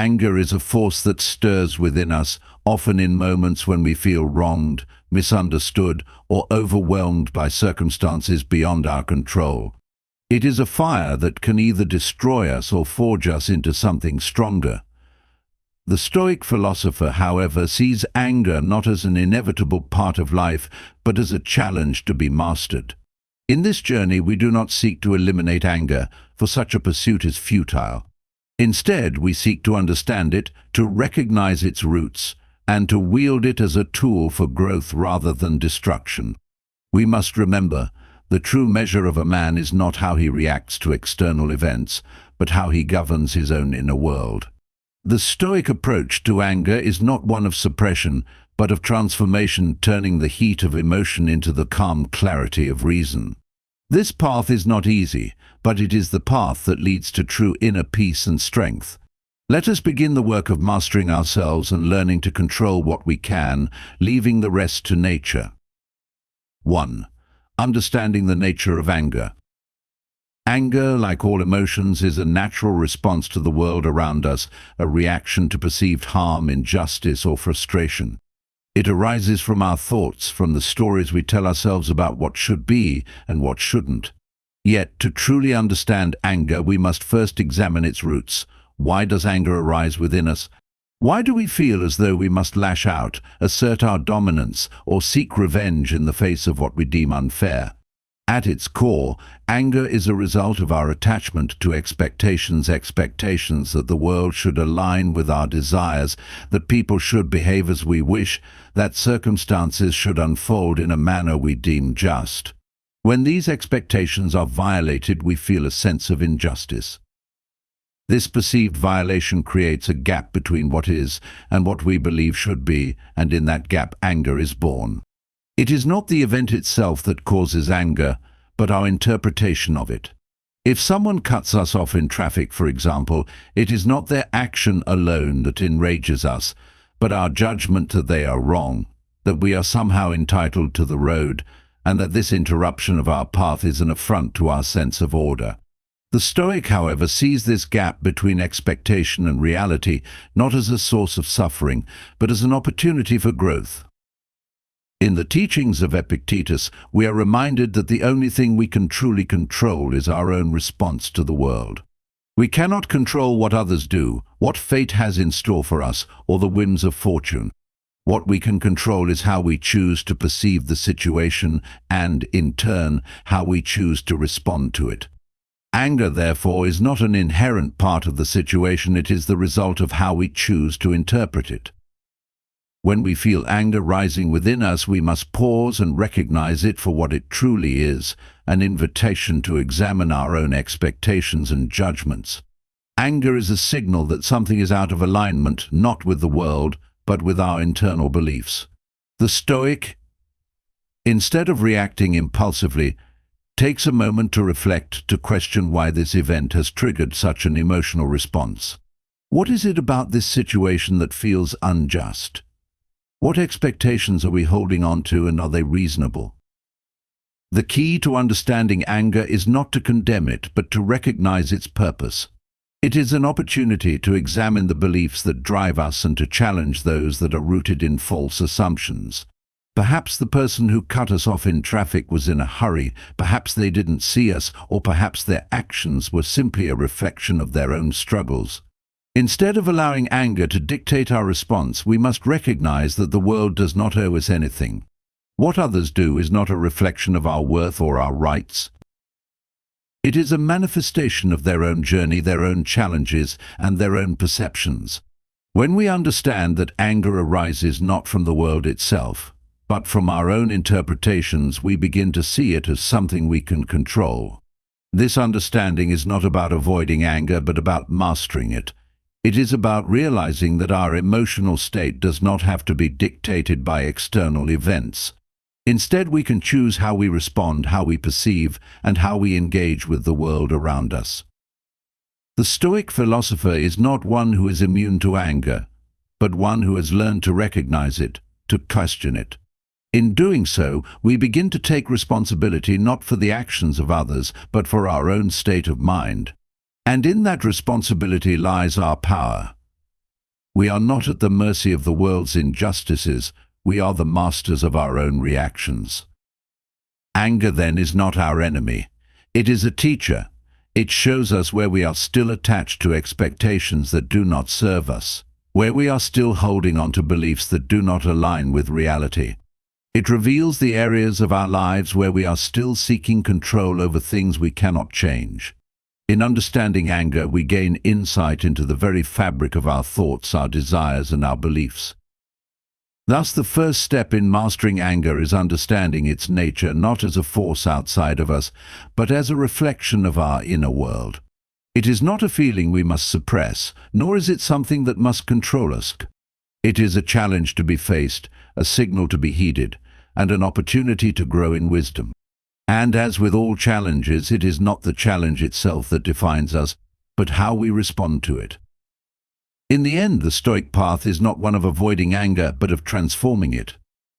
Anger is a force that stirs within us, often in moments when we feel wronged, misunderstood, or overwhelmed by circumstances beyond our control. It is a fire that can either destroy us or forge us into something stronger. The Stoic philosopher, however, sees anger not as an inevitable part of life, but as a challenge to be mastered. In this journey, we do not seek to eliminate anger, for such a pursuit is futile. Instead, we seek to understand it, to recognize its roots, and to wield it as a tool for growth rather than destruction. We must remember, the true measure of a man is not how he reacts to external events, but how he governs his own inner world. The Stoic approach to anger is not one of suppression, but of transformation, turning the heat of emotion into the calm clarity of reason. This path is not easy, but it is the path that leads to true inner peace and strength. Let us begin the work of mastering ourselves and learning to control what we can, leaving the rest to nature. 1. Understanding the nature of anger. Anger, like all emotions, is a natural response to the world around us, a reaction to perceived harm, injustice, or frustration. It arises from our thoughts, from the stories we tell ourselves about what should be and what shouldn't. Yet, to truly understand anger, we must first examine its roots. Why does anger arise within us? Why do we feel as though we must lash out, assert our dominance, or seek revenge in the face of what we deem unfair? At its core, anger is a result of our attachment to expectations that the world should align with our desires, that people should behave as we wish, that circumstances should unfold in a manner we deem just. When these expectations are violated, we feel a sense of injustice. This perceived violation creates a gap between what is and what we believe should be, and in that gap anger is born. It is not the event itself that causes anger, but our interpretation of it. If someone cuts us off in traffic, for example, it is not their action alone that enrages us, but our judgment that they are wrong, that we are somehow entitled to the road, and that this interruption of our path is an affront to our sense of order. The Stoic, however, sees this gap between expectation and reality not as a source of suffering, but as an opportunity for growth. In the teachings of Epictetus, we are reminded that the only thing we can truly control is our own response to the world. We cannot control what others do, what fate has in store for us, or the whims of fortune. What we can control is how we choose to perceive the situation and, in turn, how we choose to respond to it. Anger, therefore, is not an inherent part of the situation, it is the result of how we choose to interpret it. When we feel anger rising within us, we must pause and recognize it for what it truly is, an invitation to examine our own expectations and judgments. Anger is a signal that something is out of alignment, not with the world, but with our internal beliefs. The Stoic, instead of reacting impulsively, takes a moment to reflect, to question why this event has triggered such an emotional response. What is it about this situation that feels unjust? What expectations are we holding on to, and are they reasonable? The key to understanding anger is not to condemn it, but to recognize its purpose. It is an opportunity to examine the beliefs that drive us and to challenge those that are rooted in false assumptions. Perhaps the person who cut us off in traffic was in a hurry, perhaps they didn't see us, or perhaps their actions were simply a reflection of their own struggles. Instead of allowing anger to dictate our response, we must recognize that the world does not owe us anything. What others do is not a reflection of our worth or our rights. It is a manifestation of their own journey, their own challenges, and their own perceptions. When we understand that anger arises not from the world itself, but from our own interpretations, we begin to see it as something we can control. This understanding is not about avoiding anger, but about mastering it. It is about realizing that our emotional state does not have to be dictated by external events. Instead, we can choose how we respond, how we perceive, and how we engage with the world around us. The Stoic philosopher is not one who is immune to anger, but one who has learned to recognize it, to question it. In doing so, we begin to take responsibility not for the actions of others, but for our own state of mind. And in that responsibility lies our power. We are not at the mercy of the world's injustices, we are the masters of our own reactions. Anger, then, is not our enemy. It is a teacher. It shows us where we are still attached to expectations that do not serve us, where we are still holding on to beliefs that do not align with reality. It reveals the areas of our lives where we are still seeking control over things we cannot change. In understanding anger, we gain insight into the very fabric of our thoughts, our desires, and our beliefs. Thus, the first step in mastering anger is understanding its nature not as a force outside of us, but as a reflection of our inner world. It is not a feeling we must suppress, nor is it something that must control us. It is a challenge to be faced, a signal to be heeded, and an opportunity to grow in wisdom. And as with all challenges, it is not the challenge itself that defines us, but how we respond to it. In the end, the Stoic path is not one of avoiding anger, but of transforming it.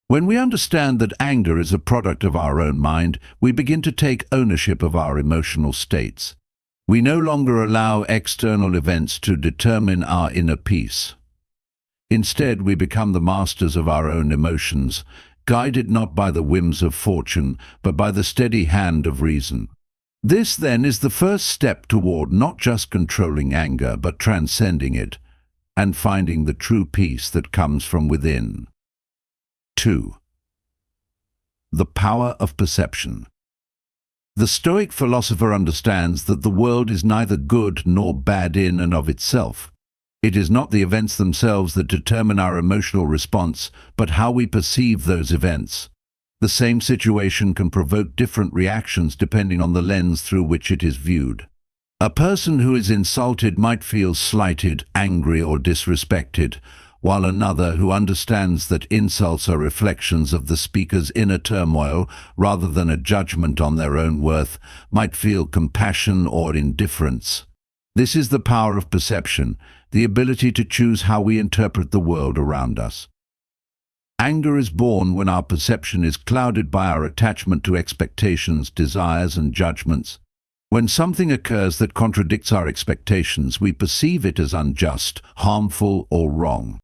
When we understand that anger is a product of our own mind, we begin to take ownership of our emotional states. We no longer allow external events to determine our inner peace. Instead, we become the masters of our own emotions, guided not by the whims of fortune, but by the steady hand of reason. This, then, is the first step toward not just controlling anger, but transcending it, and finding the true peace that comes from within. 2. The power of perception. The Stoic philosopher understands that the world is neither good nor bad in and of itself. It is not the events themselves that determine our emotional response, but how we perceive those events. The same situation can provoke different reactions depending on the lens through which it is viewed. A person who is insulted might feel slighted, angry, or disrespected, while another who understands that insults are reflections of the speaker's inner turmoil rather than a judgment on their own worth might feel compassion or indifference. This is the power of perception, the ability to choose how we interpret the world around us. Anger is born when our perception is clouded by our attachment to expectations, desires, and judgments. When something occurs that contradicts our expectations, we perceive it as unjust, harmful, or wrong.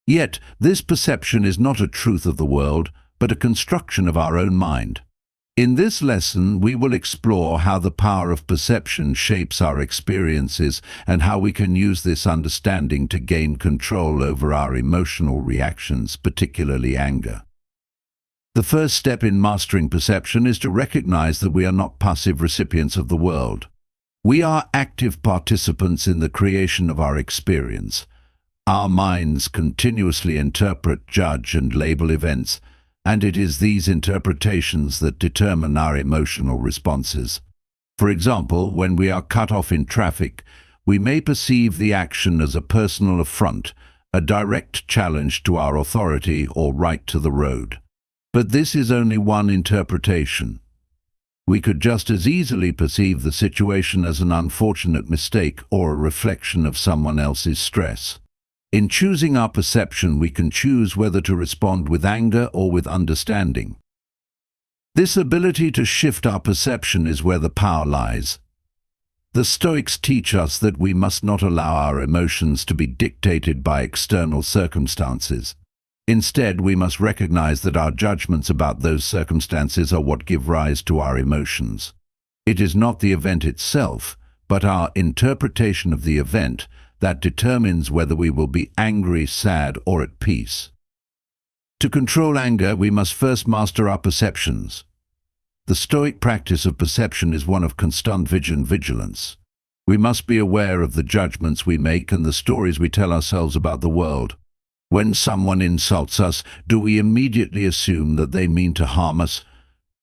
Yet, this perception is not a truth of the world, but a construction of our own mind. In this lesson, we will explore how the power of perception shapes our experiences and how we can use this understanding to gain control over our emotional reactions, particularly anger. The first step in mastering perception is to recognize that we are not passive recipients of the world. We are active participants in the creation of our experience. Our minds continuously interpret, judge, and label events, and it is these interpretations that determine our emotional responses. For example, when we are cut off in traffic, we may perceive the action as a personal affront, a direct challenge to our authority or right to the road. But this is only one interpretation. We could just as easily perceive the situation as an unfortunate mistake or a reflection of someone else's stress. In choosing our perception, we can choose whether to respond with anger or with understanding. This ability to shift our perception is where the power lies. The Stoics teach us that we must not allow our emotions to be dictated by external circumstances. Instead, we must recognize that our judgments about those circumstances are what give rise to our emotions. It is not the event itself, but our interpretation of the event that determines whether we will be angry, sad, or at peace. To control anger, we must first master our perceptions. The Stoic practice of perception is one of constant vigilance. We must be aware of the judgments we make and the stories we tell ourselves about the world. When someone insults us, do we immediately assume that they mean to harm us?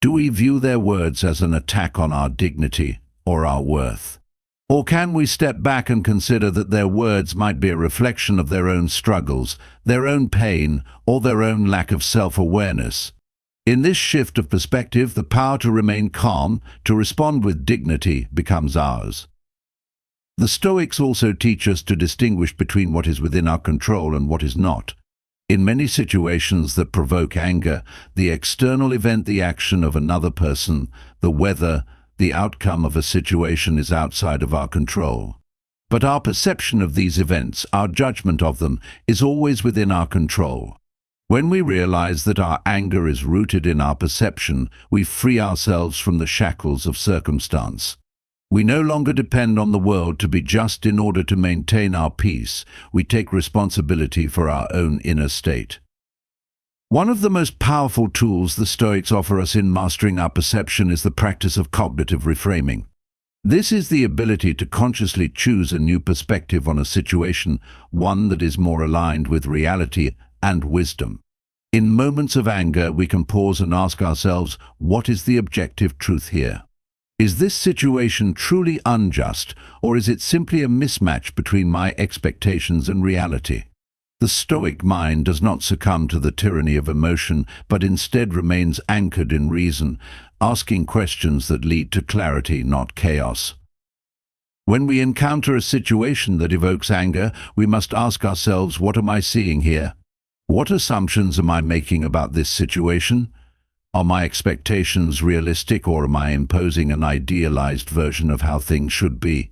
Do we view their words as an attack on our dignity or our worth? Or can we step back and consider that their words might be a reflection of their own struggles, their own pain, or their own lack of self-awareness? In this shift of perspective, the power to remain calm, to respond with dignity, becomes ours. The Stoics also teach us to distinguish between what is within our control and what is not. In many situations that provoke anger, the external event, the action of another person, the weather, the outcome of a situation is outside of our control. But our perception of these events, our judgment of them, is always within our control. When we realize that our anger is rooted in our perception, we free ourselves from the shackles of circumstance. We no longer depend on the world to be just in order to maintain our peace. We take responsibility for our own inner state. One of the most powerful tools the Stoics offer us in mastering our perception is the practice of cognitive reframing. This is the ability to consciously choose a new perspective on a situation, one that is more aligned with reality and wisdom. In moments of anger, we can pause and ask ourselves, what is the objective truth here? Is this situation truly unjust, or is it simply a mismatch between my expectations and reality? The Stoic mind does not succumb to the tyranny of emotion, but instead remains anchored in reason, asking questions that lead to clarity, not chaos. When we encounter a situation that evokes anger, we must ask ourselves, what am I seeing here? What assumptions am I making about this situation? Are my expectations realistic, or am I imposing an idealized version of how things should be?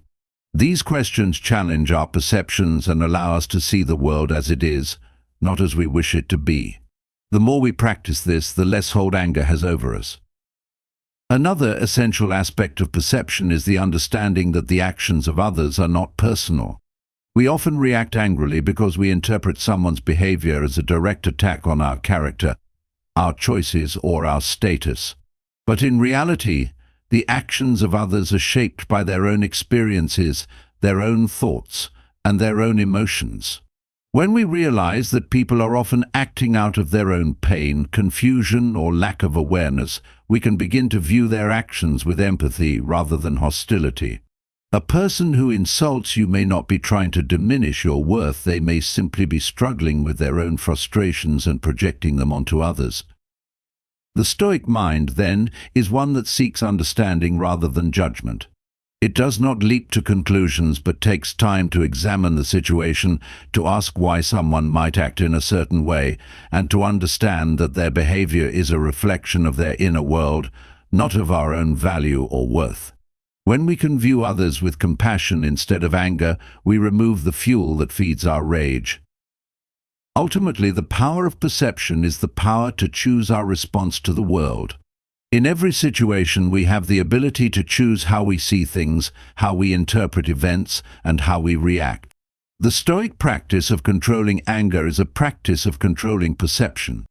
These questions challenge our perceptions and allow us to see the world as it is, not as we wish it to be. The more we practice this, the less hold anger has over us. Another essential aspect of perception is the understanding that the actions of others are not personal. We often react angrily because we interpret someone's behavior as a direct attack on our character, our choices, or our status. But in reality, the actions of others are shaped by their own experiences, their own thoughts, and their own emotions. When we realize that people are often acting out of their own pain, confusion, or lack of awareness, we can begin to view their actions with empathy rather than hostility. A person who insults you may not be trying to diminish your worth. They may simply be struggling with their own frustrations and projecting them onto others. The Stoic mind, then, is one that seeks understanding rather than judgment. It does not leap to conclusions, but takes time to examine the situation, to ask why someone might act in a certain way, and to understand that their behavior is a reflection of their inner world, not of our own value or worth. When we can view others with compassion instead of anger, we remove the fuel that feeds our rage. Ultimately, the power of perception is the power to choose our response to the world. In every situation, we have the ability to choose how we see things, how we interpret events, and how we react. The Stoic practice of controlling anger is a practice of controlling perception.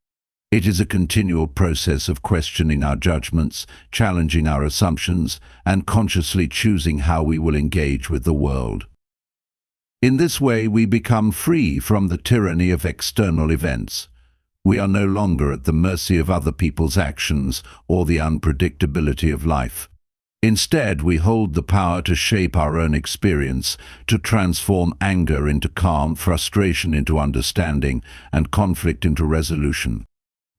It is a continual process of questioning our judgments, challenging our assumptions, and consciously choosing how we will engage with the world. In this way, we become free from the tyranny of external events. We are no longer at the mercy of other people's actions or the unpredictability of life. Instead, we hold the power to shape our own experience, to transform anger into calm, frustration into understanding, and conflict into resolution.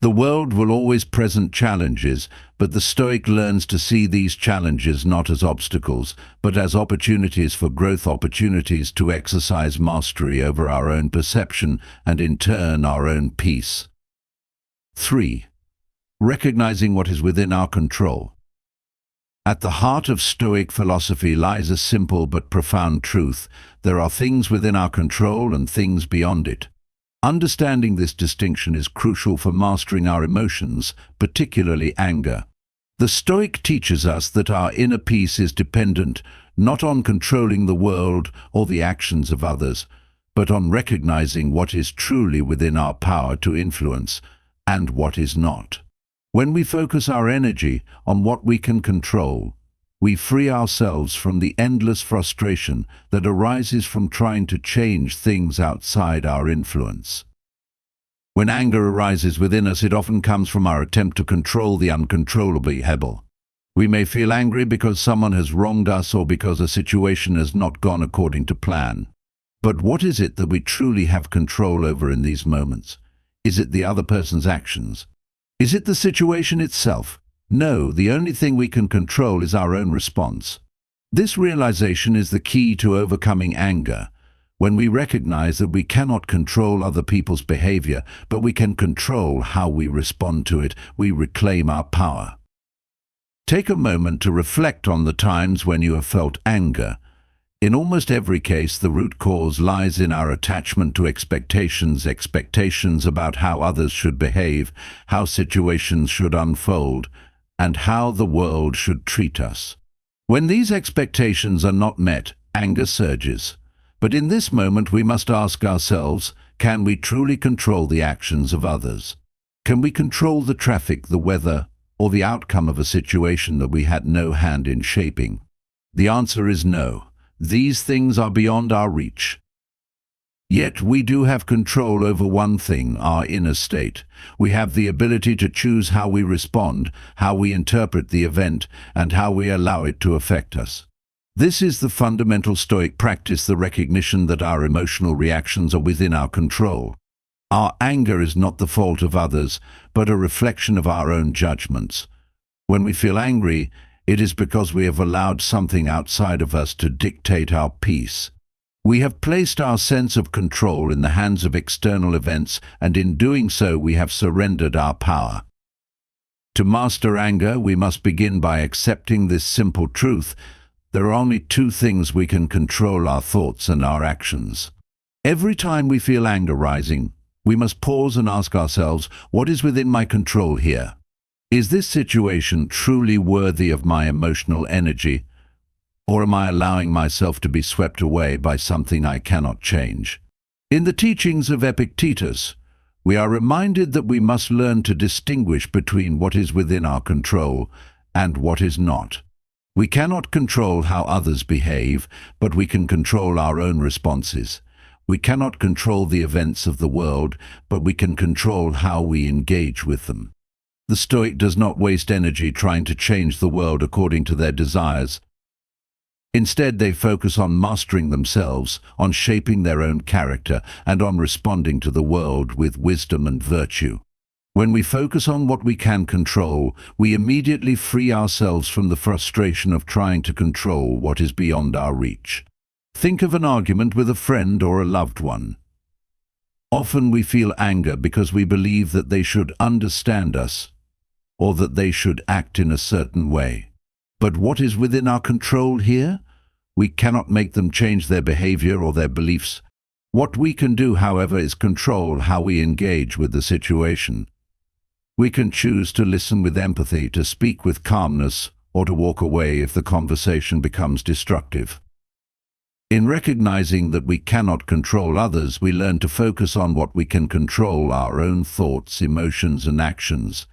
The world will always present challenges, but the Stoic learns to see these challenges not as obstacles, but as opportunities for growth, opportunities to exercise mastery over our own perception and, in turn, our own peace. 3. Recognizing what is within our control. At the heart of Stoic philosophy lies a simple but profound truth. There are things within our control and things beyond it. Understanding this distinction is crucial for mastering our emotions, particularly anger. The Stoic teaches us that our inner peace is dependent not on controlling the world or the actions of others, but on recognizing what is truly within our power to influence and what is not. When we focus our energy on what we can control, we free ourselves from the endless frustration that arises from trying to change things outside our influence. When anger arises within us, it often comes from our attempt to control the uncontrollable. We may feel angry because someone has wronged us or because a situation has not gone according to plan. But what is it that we truly have control over in these moments? Is it the other person's actions? Is it the situation itself? No, the only thing we can control is our own response. This realization is the key to overcoming anger. When we recognize that we cannot control other people's behavior, but we can control how we respond to it, we reclaim our power. Take a moment to reflect on the times when you have felt anger. In almost every case, the root cause lies in our attachment to expectations about how others should behave, how situations should unfold, and how the world should treat us. When these expectations are not met, anger surges. But in this moment we must ask ourselves, can we truly control the actions of others? Can we control the traffic, the weather, or the outcome of a situation that we had no hand in shaping? The answer is no. These things are beyond our reach. Yet we do have control over one thing, our inner state. We have the ability to choose how we respond, how we interpret the event, and how we allow it to affect us. This is the fundamental Stoic practice, the recognition that our emotional reactions are within our control. Our anger is not the fault of others, but a reflection of our own judgments. When we feel angry, it is because we have allowed something outside of us to dictate our peace. We have placed our sense of control in the hands of external events, and in doing so we have surrendered our power. To master anger, we must begin by accepting this simple truth. There are only two things we can control: our thoughts and our actions. Every time we feel anger rising, we must pause and ask ourselves, what is within my control here? Is this situation truly worthy of my emotional energy, or am I allowing myself to be swept away by something I cannot change? In the teachings of Epictetus, we are reminded that we must learn to distinguish between what is within our control and what is not. We cannot control how others behave, but we can control our own responses. We cannot control the events of the world, but we can control how we engage with them. The Stoic does not waste energy trying to change the world according to their desires. Instead, they focus on mastering themselves, on shaping their own character, and on responding to the world with wisdom and virtue. When we focus on what we can control, we immediately free ourselves from the frustration of trying to control what is beyond our reach. Think of an argument with a friend or a loved one. Often we feel anger because we believe that they should understand us, or that they should act in a certain way. But what is within our control here? We cannot make them change their behavior or their beliefs. What we can do, however, is control how we engage with the situation. We can choose to listen with empathy, to speak with calmness, or to walk away if the conversation becomes destructive. In recognizing that we cannot control others, we learn to focus on what we can control: our own thoughts, emotions, and actions.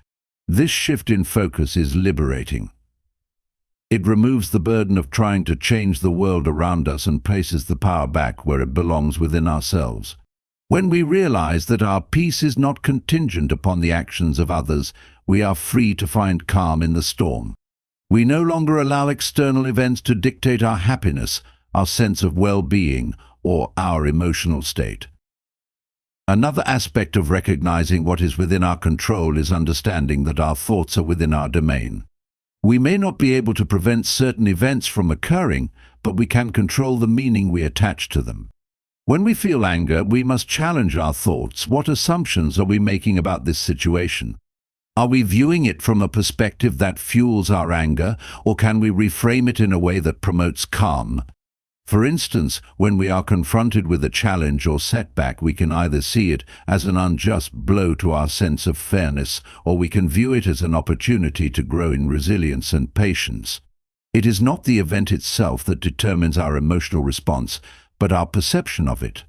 This shift in focus is liberating. It removes the burden of trying to change the world around us and places the power back where it belongs, within ourselves. When we realize that our peace is not contingent upon the actions of others, we are free to find calm in the storm. We no longer allow external events to dictate our happiness, our sense of well-being, or our emotional state. Another aspect of recognizing what is within our control is understanding that our thoughts are within our domain. We may not be able to prevent certain events from occurring, but we can control the meaning we attach to them. When we feel anger, we must challenge our thoughts. What assumptions are we making about this situation? Are we viewing it from a perspective that fuels our anger, or can we reframe it in a way that promotes calm? For instance, when we are confronted with a challenge or setback, we can either see it as an unjust blow to our sense of fairness, or we can view it as an opportunity to grow in resilience and patience. It is not the event itself that determines our emotional response, but our perception of it.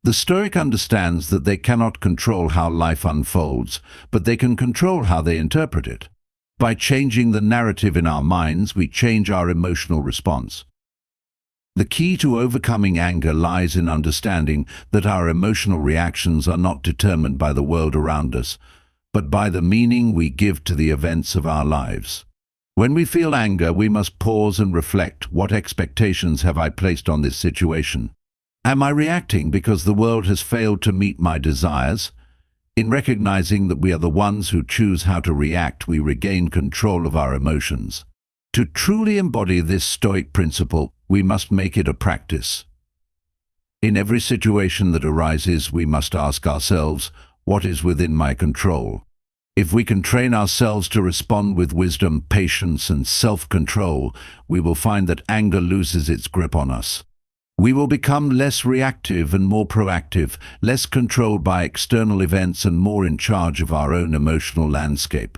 The Stoic understands that they cannot control how life unfolds, but they can control how they interpret it. By changing the narrative in our minds, we change our emotional response. The key to overcoming anger lies in understanding that our emotional reactions are not determined by the world around us, but by the meaning we give to the events of our lives. When we feel anger, we must pause and reflect: what expectations have I placed on this situation? Am I reacting because the world has failed to meet my desires? In recognizing that we are the ones who choose how to react, we regain control of our emotions. To truly embody this Stoic principle, we must make it a practice. In every situation that arises, we must ask ourselves, what is within my control? If we can train ourselves to respond with wisdom, patience, and self-control, we will find that anger loses its grip on us. We will become less reactive and more proactive, less controlled by external events and more in charge of our own emotional landscape.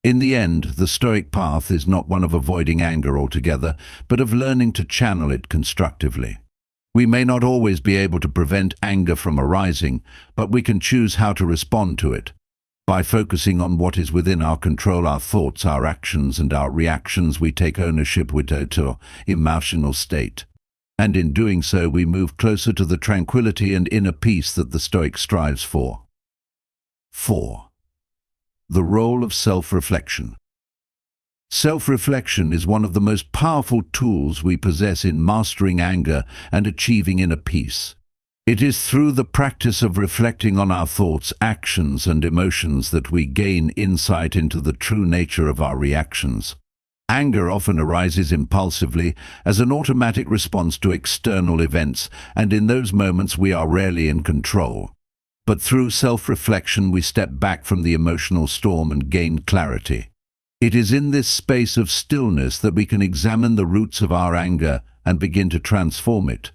In the end, the Stoic path is not one of avoiding anger altogether, but of learning to channel it constructively. We may not always be able to prevent anger from arising, but we can choose how to respond to it. By focusing on what is within our control, our thoughts, our actions, and our reactions, we take ownership with our emotional state. And in doing so, we move closer to the tranquility and inner peace that the Stoic strives for. 4. The role of self-reflection. Self-reflection is one of the most powerful tools we possess in mastering anger and achieving inner peace. It is through the practice of reflecting on our thoughts, actions, and emotions that we gain insight into the true nature of our reactions. Anger often arises impulsively as an automatic response to external events, and in those moments we are rarely in control. But through self-reflection we step back from the emotional storm and gain clarity. It is in this space of stillness that we can examine the roots of our anger and begin to transform it.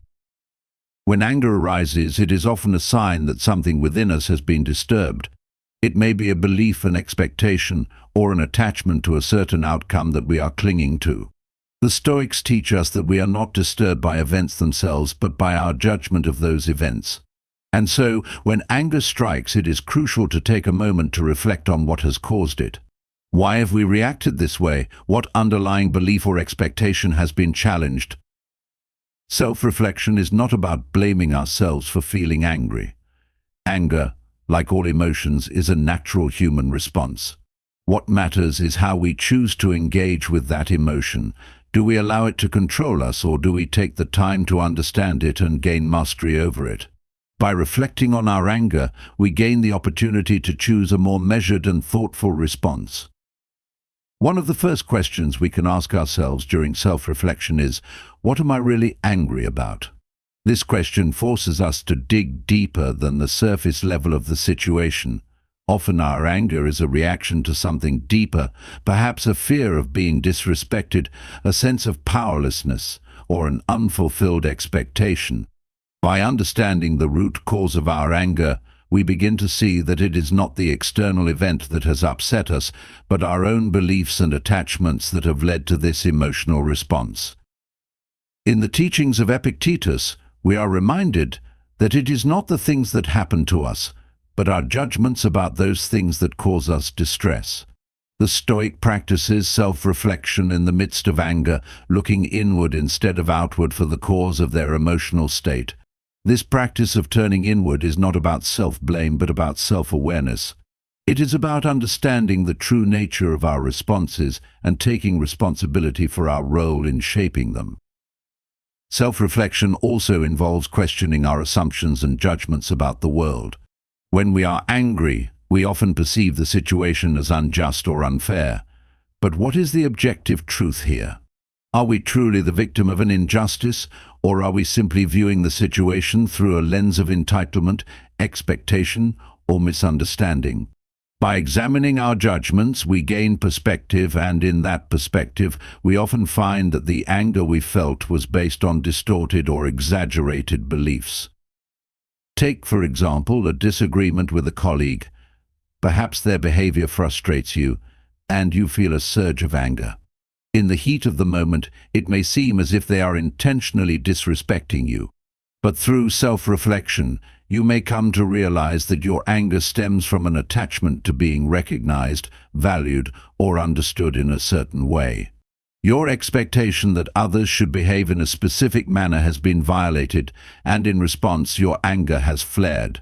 When anger arises, it is often a sign that something within us has been disturbed. It may be a belief, an expectation, or an attachment to a certain outcome that we are clinging to. The Stoics teach us that we are not disturbed by events themselves, but by our judgment of those events. And so, when anger strikes, it is crucial to take a moment to reflect on what has caused it. Why have we reacted this way? What underlying belief or expectation has been challenged? Self-reflection is not about blaming ourselves for feeling angry. Anger, like all emotions, is a natural human response. What matters is how we choose to engage with that emotion. Do we allow it to control us, or do we take the time to understand it and gain mastery over it? By reflecting on our anger, we gain the opportunity to choose a more measured and thoughtful response. One of the first questions we can ask ourselves during self-reflection is, what am I really angry about? This question forces us to dig deeper than the surface level of the situation. Often our anger is a reaction to something deeper, perhaps a fear of being disrespected, a sense of powerlessness, or an unfulfilled expectation. By understanding the root cause of our anger, we begin to see that it is not the external event that has upset us, but our own beliefs and attachments that have led to this emotional response. In the teachings of Epictetus, we are reminded that it is not the things that happen to us, but our judgments about those things that cause us distress. The Stoic practices self-reflection in the midst of anger, looking inward instead of outward for the cause of their emotional state. This practice of turning inward is not about self-blame, but about self-awareness. It is about understanding the true nature of our responses and taking responsibility for our role in shaping them. Self-reflection also involves questioning our assumptions and judgments about the world. When we are angry, we often perceive the situation as unjust or unfair. But what is the objective truth here? Are we truly the victim of an injustice, or are we simply viewing the situation through a lens of entitlement, expectation, or misunderstanding? By examining our judgments, we gain perspective, and in that perspective, we often find that the anger we felt was based on distorted or exaggerated beliefs. Take, for example, a disagreement with a colleague. Perhaps their behavior frustrates you, and you feel a surge of anger. In the heat of the moment, it may seem as if they are intentionally disrespecting you. But through self-reflection, you may come to realize that your anger stems from an attachment to being recognized, valued, or understood in a certain way. Your expectation that others should behave in a specific manner has been violated, and in response, your anger has flared.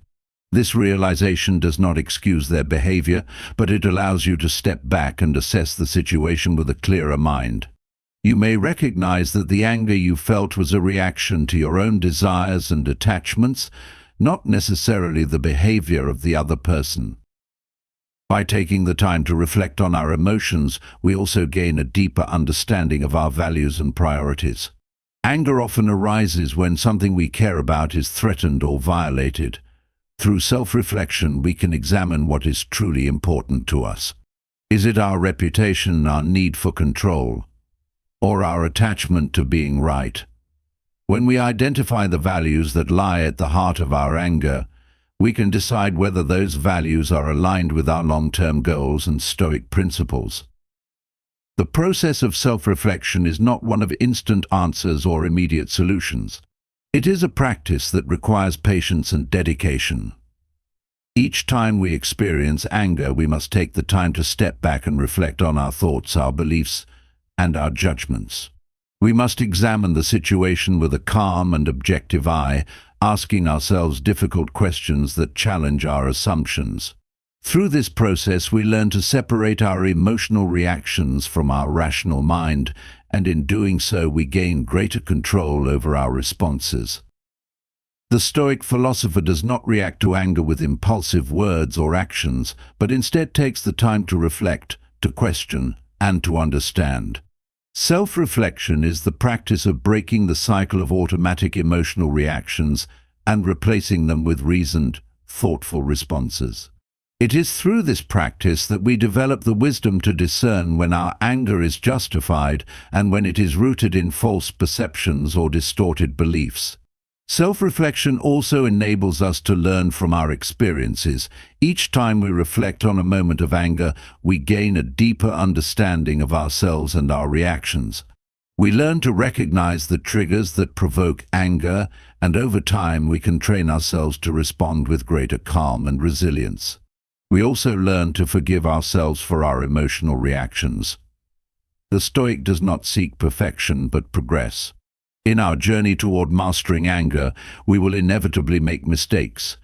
This realization does not excuse their behavior, but it allows you to step back and assess the situation with a clearer mind. You may recognize that the anger you felt was a reaction to your own desires and attachments, not necessarily the behavior of the other person. By taking the time to reflect on our emotions, we also gain a deeper understanding of our values and priorities. Anger often arises when something we care about is threatened or violated. Through self-reflection, we can examine what is truly important to us. Is it our reputation, our need for control, or our attachment to being right? When we identify the values that lie at the heart of our anger, we can decide whether those values are aligned with our long-term goals and Stoic principles. The process of self-reflection is not one of instant answers or immediate solutions. It is a practice that requires patience and dedication. Each time we experience anger, we must take the time to step back and reflect on our thoughts, our beliefs, and our judgments. We must examine the situation with a calm and objective eye, asking ourselves difficult questions that challenge our assumptions. Through this process, we learn to separate our emotional reactions from our rational mind, and in doing so, we gain greater control over our responses. The Stoic philosopher does not react to anger with impulsive words or actions, but instead takes the time to reflect, to question, and to understand. Self-reflection is the practice of breaking the cycle of automatic emotional reactions and replacing them with reasoned, thoughtful responses. It is through this practice that we develop the wisdom to discern when our anger is justified and when it is rooted in false perceptions or distorted beliefs. Self-reflection also enables us to learn from our experiences. Each time we reflect on a moment of anger, we gain a deeper understanding of ourselves and our reactions. We learn to recognize the triggers that provoke anger, and over time we can train ourselves to respond with greater calm and resilience. We also learn to forgive ourselves for our emotional reactions. The Stoic does not seek perfection but progress. In our journey toward mastering anger, we will inevitably make mistakes,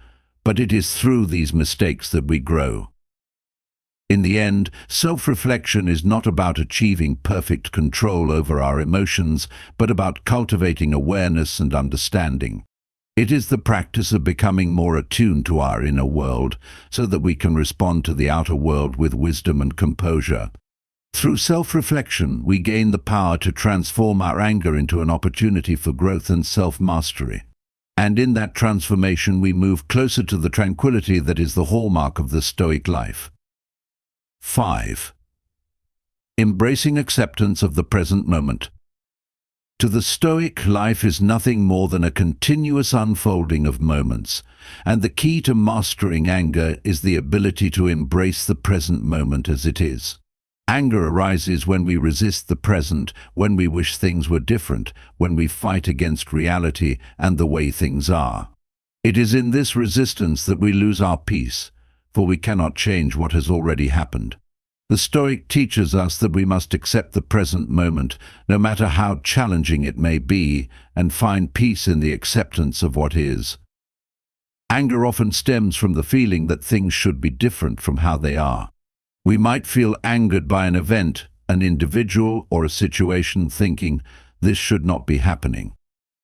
but it is through these mistakes that we grow. In the end, self-reflection is not about achieving perfect control over our emotions, but about cultivating awareness and understanding. It is the practice of becoming more attuned to our inner world, so that we can respond to the outer world with wisdom and composure. Through self-reflection, we gain the power to transform our anger into an opportunity for growth and self-mastery. And in that transformation, we move closer to the tranquility that is the hallmark of the Stoic life. 5. Embracing acceptance of the present moment. To the Stoic, life is nothing more than a continuous unfolding of moments, and the key to mastering anger is the ability to embrace the present moment as it is. Anger arises when we resist the present, when we wish things were different, when we fight against reality and the way things are. It is in this resistance that we lose our peace, for we cannot change what has already happened. The Stoic teaches us that we must accept the present moment, no matter how challenging it may be, and find peace in the acceptance of what is. Anger often stems from the feeling that things should be different from how they are. We might feel angered by an event, an individual, or a situation, thinking, this should not be happening.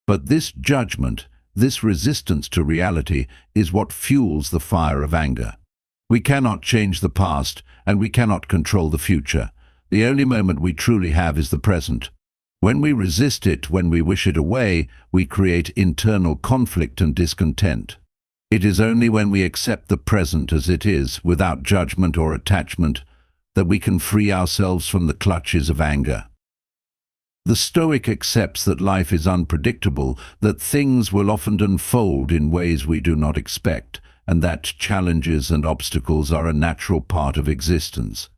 But this judgment, this resistance to reality, is what fuels the fire of anger. We cannot change the past, and we cannot control the future. The only moment we truly have is the present. When we resist it, when we wish it away, we create internal conflict and discontent. It is only when we accept the present as it is, without judgment or attachment, that we can free ourselves from the clutches of anger. The Stoic accepts that life is unpredictable, that things will often unfold in ways we do not expect, and that challenges and obstacles are a natural part of existence.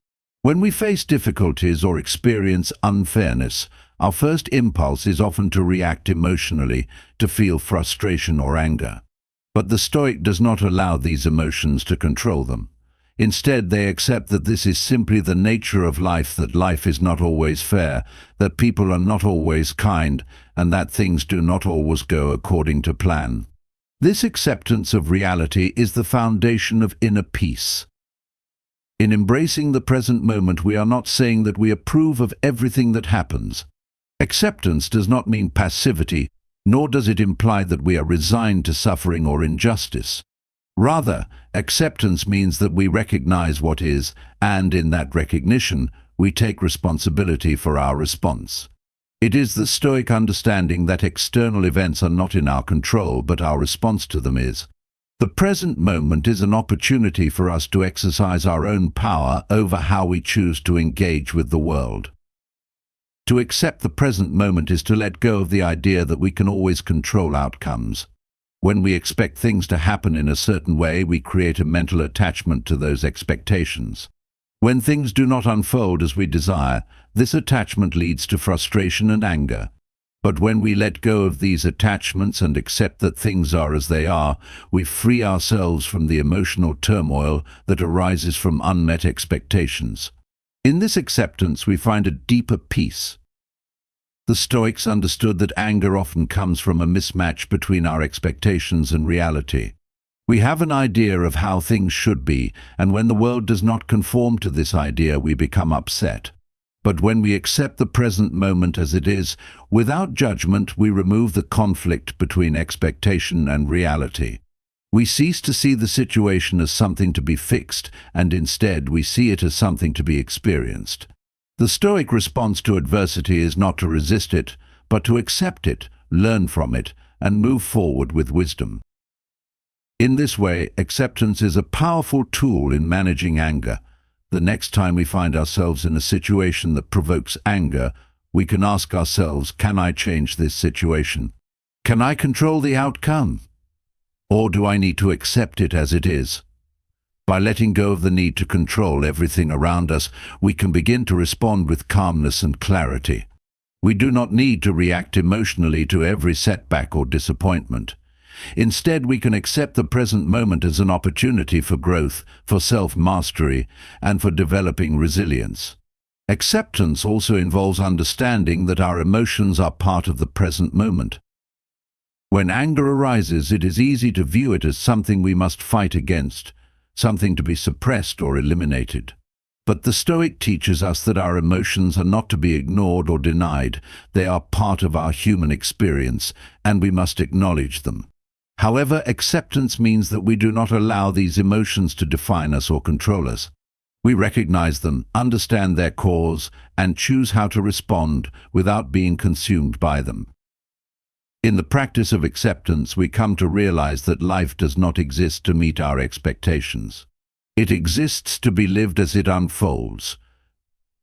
When we face difficulties or experience unfairness, our first impulse is often to react emotionally, to feel frustration or anger. But the Stoic does not allow these emotions to control them. Instead, they accept that this is simply the nature of life, that life is not always fair, that people are not always kind, and that things do not always go according to plan. This acceptance of reality is the foundation of inner peace. In embracing the present moment, we are not saying that we approve of everything that happens. Acceptance does not mean passivity, nor does it imply that we are resigned to suffering or injustice. Rather, acceptance means that we recognize what is, and in that recognition, we take responsibility for our response. It is the Stoic understanding that external events are not in our control, but our response to them is. The present moment is an opportunity for us to exercise our own power over how we choose to engage with the world. To accept the present moment is to let go of the idea that we can always control outcomes. When we expect things to happen in a certain way, we create a mental attachment to those expectations. When things do not unfold as we desire, this attachment leads to frustration and anger. But when we let go of these attachments and accept that things are as they are, we free ourselves from the emotional turmoil that arises from unmet expectations. In this acceptance, we find a deeper peace. The Stoics understood that anger often comes from a mismatch between our expectations and reality. We have an idea of how things should be, and when the world does not conform to this idea, we become upset. But when we accept the present moment as it is, without judgment, we remove the conflict between expectation and reality. We cease to see the situation as something to be fixed, and instead we see it as something to be experienced. The Stoic response to adversity is not to resist it, but to accept it, learn from it, and move forward with wisdom. In this way, acceptance is a powerful tool in managing anger. The next time we find ourselves in a situation that provokes anger, we can ask ourselves, can I change this situation? Can I control the outcome? Or do I need to accept it as it is? By letting go of the need to control everything around us, we can begin to respond with calmness and clarity. We do not need to react emotionally to every setback or disappointment. Instead, we can accept the present moment as an opportunity for growth, for self-mastery, and for developing resilience. Acceptance also involves understanding that our emotions are part of the present moment. When anger arises, it is easy to view it as something we must fight against, something to be suppressed or eliminated. But the Stoic teaches us that our emotions are not to be ignored or denied. They are part of our human experience, and we must acknowledge them. However, acceptance means that we do not allow these emotions to define us or control us. We recognize them, understand their cause, and choose how to respond without being consumed by them. In the practice of acceptance, we come to realize that life does not exist to meet our expectations. It exists to be lived as it unfolds.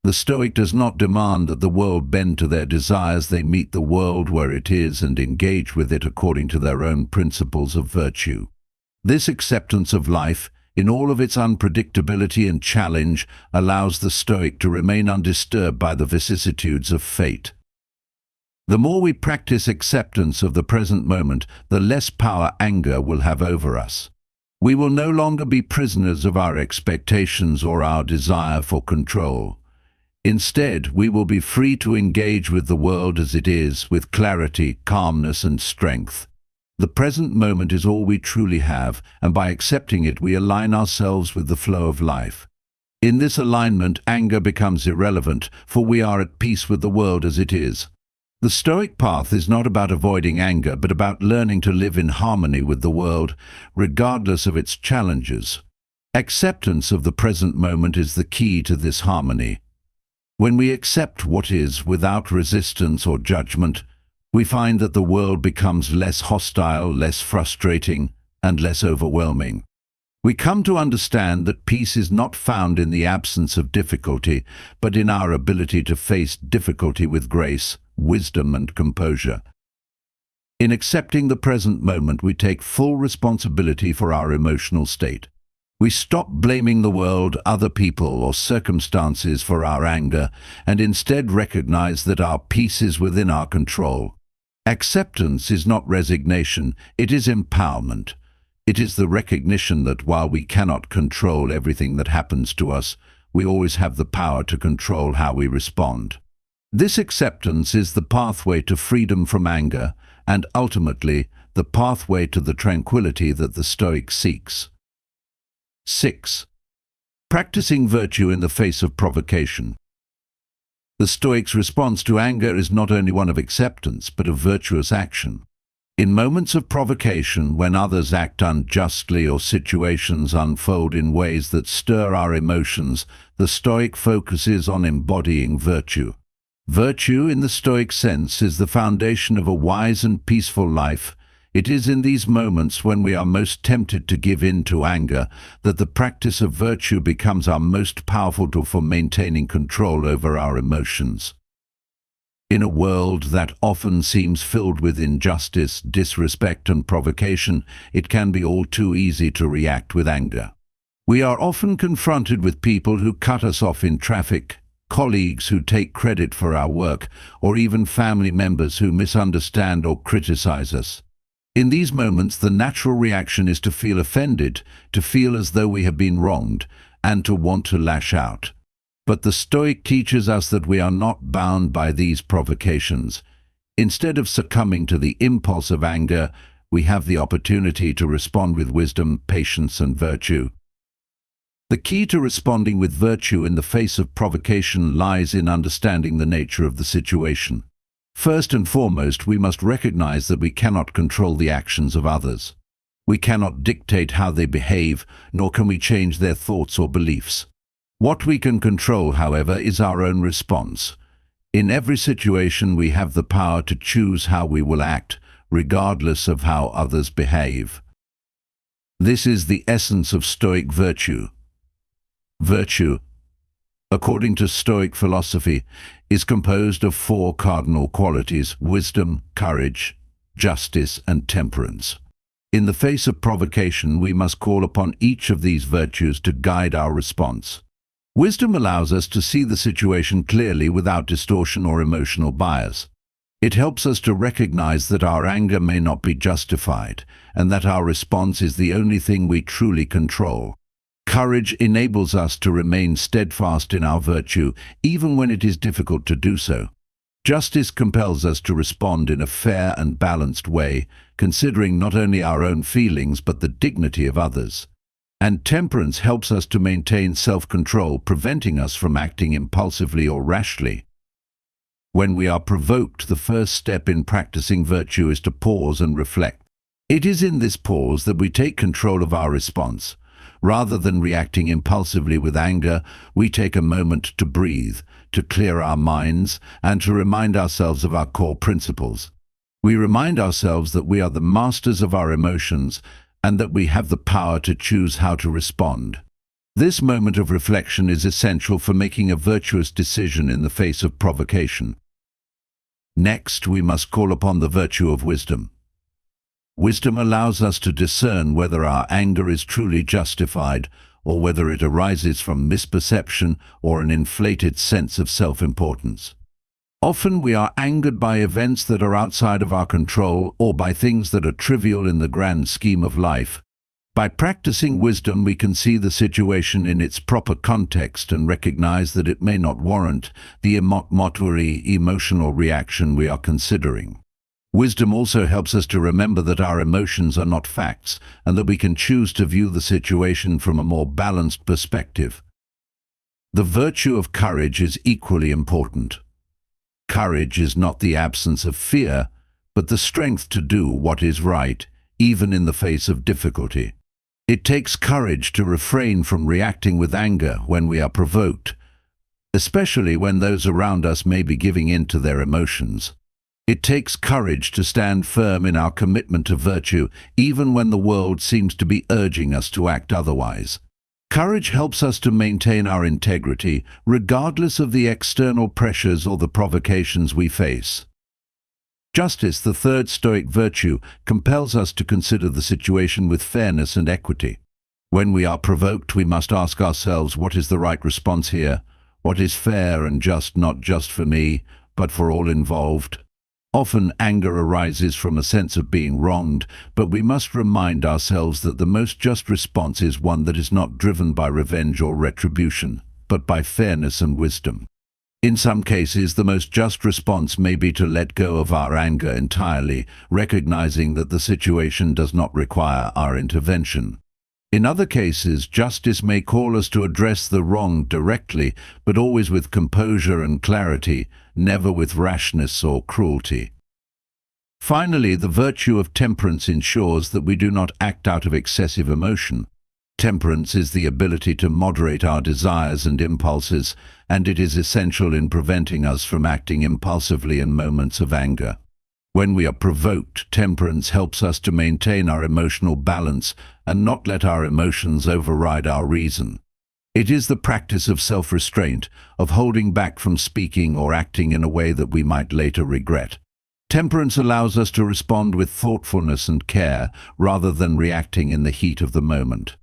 The Stoic does not demand that the world bend to their desires. They meet the world where it is and engage with it according to their own principles of virtue. This acceptance of life, in all of its unpredictability and challenge, allows the Stoic to remain undisturbed by the vicissitudes of fate. The more we practice acceptance of the present moment, the less power anger will have over us. We will no longer be prisoners of our expectations or our desire for control. Instead, we will be free to engage with the world as it is, with clarity, calmness, and strength. The present moment is all we truly have, and by accepting it, we align ourselves with the flow of life. In this alignment, anger becomes irrelevant, for we are at peace with the world as it is. The Stoic path is not about avoiding anger, but about learning to live in harmony with the world, regardless of its challenges. Acceptance of the present moment is the key to this harmony. When we accept what is without resistance or judgment, we find that the world becomes less hostile, less frustrating, and less overwhelming. We come to understand that peace is not found in the absence of difficulty, but in our ability to face difficulty with grace, wisdom, and composure. In accepting the present moment, we take full responsibility for our emotional state. We stop blaming the world, other people, or circumstances for our anger, and instead recognize that our peace is within our control. Acceptance is not resignation, it is empowerment. It is the recognition that while we cannot control everything that happens to us, we always have the power to control how we respond. This acceptance is the pathway to freedom from anger, and ultimately, the pathway to the tranquility that the Stoic seeks. 6. Practicing virtue in the face of provocation. The Stoic's response to anger is not only one of acceptance, but of virtuous action. In moments of provocation, when others act unjustly or situations unfold in ways that stir our emotions, the Stoic focuses on embodying virtue. Virtue, in the Stoic sense, is the foundation of a wise and peaceful life. It is in these moments when we are most tempted to give in to anger that the practice of virtue becomes our most powerful tool for maintaining control over our emotions. In a world that often seems filled with injustice, disrespect, and provocation, it can be all too easy to react with anger. We are often confronted with people who cut us off in traffic, colleagues who take credit for our work, or even family members who misunderstand or criticize us. In these moments, the natural reaction is to feel offended, to feel as though we have been wronged, and to want to lash out. But the Stoic teaches us that we are not bound by these provocations. Instead of succumbing to the impulse of anger, we have the opportunity to respond with wisdom, patience, and virtue. The key to responding with virtue in the face of provocation lies in understanding the nature of the situation. First and foremost, we must recognize that we cannot control the actions of others. We cannot dictate how they behave, nor can we change their thoughts or beliefs. What we can control, however, is our own response. In every situation, we have the power to choose how we will act, regardless of how others behave. This is the essence of Stoic virtue. Virtue, according to Stoic philosophy, is composed of four cardinal qualities: wisdom, courage, justice, and temperance. In the face of provocation, we must call upon each of these virtues to guide our response. Wisdom allows us to see the situation clearly without distortion or emotional bias. It helps us to recognize that our anger may not be justified, and that our response is the only thing we truly control. Courage enables us to remain steadfast in our virtue, even when it is difficult to do so. Justice compels us to respond in a fair and balanced way, considering not only our own feelings but the dignity of others. And temperance helps us to maintain self-control, preventing us from acting impulsively or rashly. When we are provoked, the first step in practicing virtue is to pause and reflect. It is in this pause that we take control of our response. Rather than reacting impulsively with anger, we take a moment to breathe, to clear our minds, and to remind ourselves of our core principles. We remind ourselves that we are the masters of our emotions, and that we have the power to choose how to respond. This moment of reflection is essential for making a virtuous decision in the face of provocation. Next, we must call upon the virtue of wisdom. Wisdom allows us to discern whether our anger is truly justified, or whether it arises from misperception or an inflated sense of self-importance. Often we are angered by events that are outside of our control, or by things that are trivial in the grand scheme of life. By practicing wisdom, we can see the situation in its proper context and recognize that it may not warrant the emotional reaction we are considering. Wisdom also helps us to remember that our emotions are not facts, and that we can choose to view the situation from a more balanced perspective. The virtue of courage is equally important. Courage is not the absence of fear, but the strength to do what is right, even in the face of difficulty. It takes courage to refrain from reacting with anger when we are provoked, especially when those around us may be giving in to their emotions. It takes courage to stand firm in our commitment to virtue, even when the world seems to be urging us to act otherwise. Courage helps us to maintain our integrity, regardless of the external pressures or the provocations we face. Justice, the third Stoic virtue, compels us to consider the situation with fairness and equity. When we are provoked, we must ask ourselves, what is the right response here? What is fair and just, not just for me, but for all involved? Often anger arises from a sense of being wronged, but we must remind ourselves that the most just response is one that is not driven by revenge or retribution, but by fairness and wisdom. In some cases, the most just response may be to let go of our anger entirely, recognizing that the situation does not require our intervention. In other cases, justice may call us to address the wrong directly, but always with composure and clarity, never with rashness or cruelty. Finally, the virtue of temperance ensures that we do not act out of excessive emotion. Temperance is the ability to moderate our desires and impulses, and it is essential in preventing us from acting impulsively in moments of anger. When we are provoked, temperance helps us to maintain our emotional balance and not let our emotions override our reason. It is the practice of self-restraint, of holding back from speaking or acting in a way that we might later regret. Temperance allows us to respond with thoughtfulness and care, rather than reacting in the heat of the moment.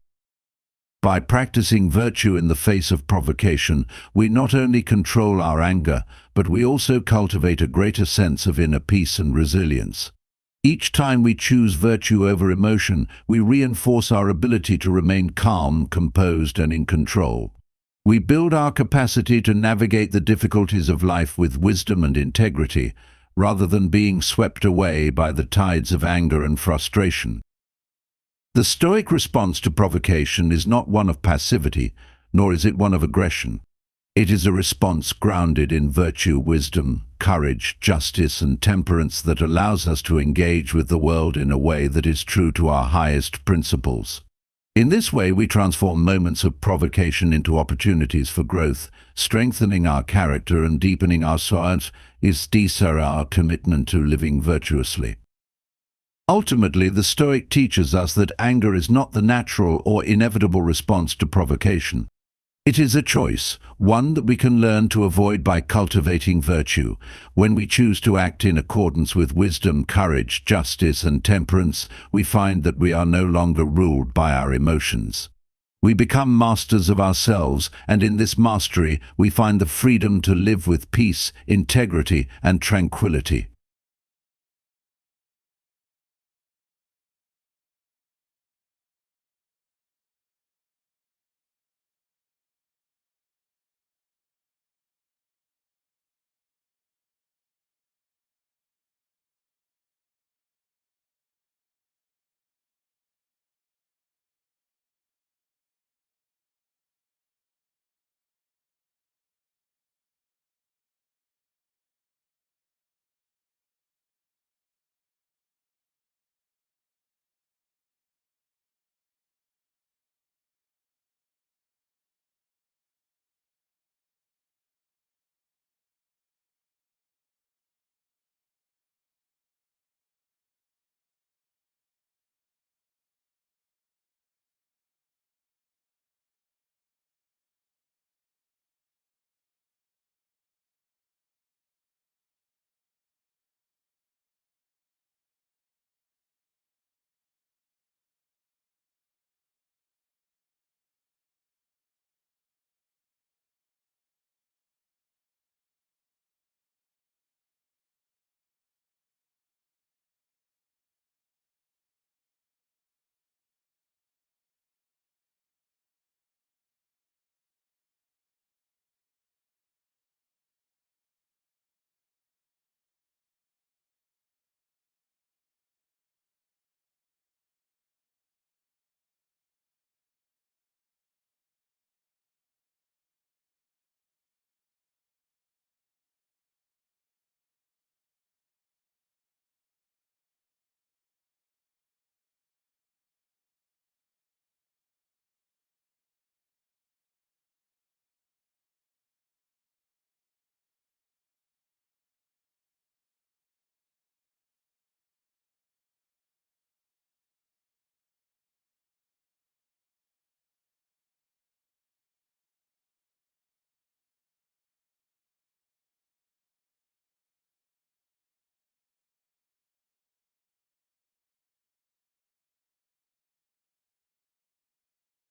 By practicing virtue in the face of provocation, we not only control our anger, but we also cultivate a greater sense of inner peace and resilience. Each time we choose virtue over emotion, we reinforce our ability to remain calm, composed, and in control. We build our capacity to navigate the difficulties of life with wisdom and integrity, rather than being swept away by the tides of anger and frustration. The Stoic response to provocation is not one of passivity, nor is it one of aggression. It is a response grounded in virtue, wisdom, courage, justice, and temperance that allows us to engage with the world in a way that is true to our highest principles. In this way, we transform moments of provocation into opportunities for growth, strengthening our character and deepening our our commitment to living virtuously. Ultimately, the Stoic teaches us that anger is not the natural or inevitable response to provocation. It is a choice, one that we can learn to avoid by cultivating virtue. When we choose to act in accordance with wisdom, courage, justice, and temperance, we find that we are no longer ruled by our emotions. We become masters of ourselves, and in this mastery, we find the freedom to live with peace, integrity, and tranquility.